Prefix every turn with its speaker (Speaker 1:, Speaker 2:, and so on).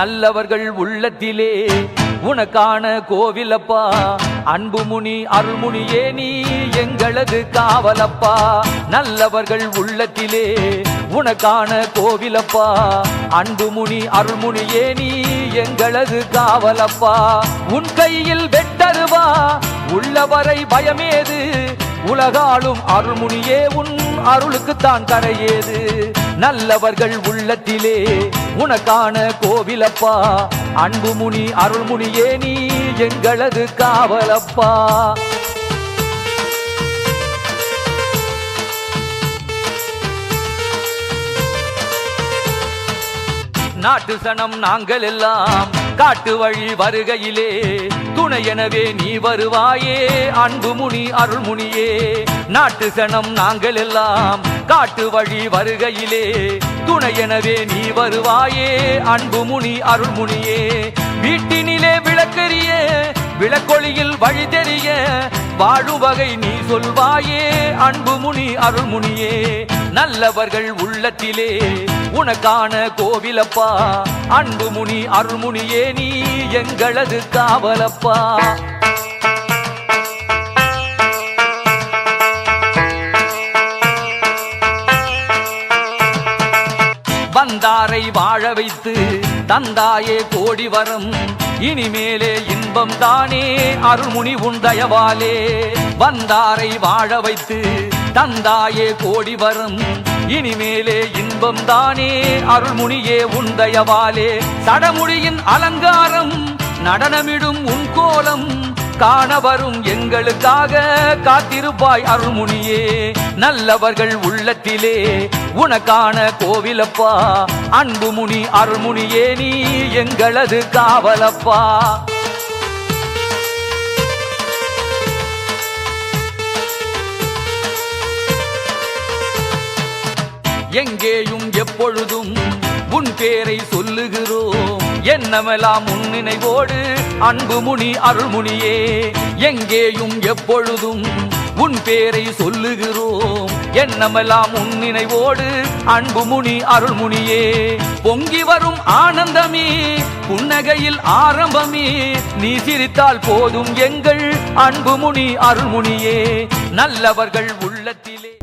Speaker 1: நல்லவர்கள் உள்ளத்திலே உனக்கான கோவிலப்பா. அன்புமுனி அருள்முனியே நீ எங்களது காவலப்பா. நல்லவர்கள் உள்ளத்திலே உனக்கான கோவிலப்பா. அன்புமுனி அருள்முனியே நீ எங்களது காவலப்பா. உன் கையில் வெட்டருவா உள்ளவரை பயமேது. உலகாலும் அருள்முனியே உன் அருளுக்குத்தான் கரையேது. நல்லவர்கள் உள்ளத்திலே உனக்கான கோவிலப்பா. அன்புமுனி அருள்முனியே நீ எங்களது காவலப்பா. நாட்டு சனம் நாங்கள் எல்லாம் காட்டு வழி வருகையிலே துணை எனவே நீ வருவாயே அன்புமுனி அருள்முனியே. நாட்டு சனம் நாங்கள் எல்லாம் காட்டு வழி வருகையிலே துணை எனவே நீ வருவாயே அன்புமுனி அருள்முனியே. வீட்டினிலே விளக்கெரிய விளக்கொளியில் வழி தெரிய வாழும் வகை நீ சொல்வாயே அன்புமுனி அருள்முனியே. நல்லவர்கள் உள்ளத்திலே உனக்கான கோவிலப்பா. அன்புமுனி அருள்முனியே நீ எங்களது காவலப்பா. வந்தாரை வாழ வைத்து தந்தாயே கோடி வரம். இனிமேலே இன்பம் தானே அருள்முனி உன் தயவாலே. வந்தாரை வாழ வைத்து தந்தாயே கோடி வரம். இனிமேலே இன்பம் தானே அருள்முனியே உன் தயவாலே. சடமுடியின் அலங்காரம் நடனமிடும் உன் கோலம் காண வரும் எங்களுக்காக காத்திருப்பாய் அருள்முனியே. நல்லவர்கள் உள்ளத்திலே உனக்கான கோவிலப்பா. அன்புமுனி அருள்முனியே நீ எங்களது காவலப்பா. எங்கேயும் எப்பொழுதும் உன் பேரை சொல்லுகிறோம். என்னமெல்லாம் உன் நினைவோடு அன்புமுனி அருள்முனியே. எங்கேயும் எப்பொழுதும் உன் பேரை சொல்லுகிறோம். என்னமெல்லாம் உன் நினைவோடு அன்புமுனி அருள்முனியே. பொங்கி வரும் ஆனந்தமே புன்னகையில் ஆரம்பமே. நீ சிரித்தால் போதும் எங்கள் அன்புமுனி அருள்முனியே. நல்லவர்கள் உள்ளத்திலே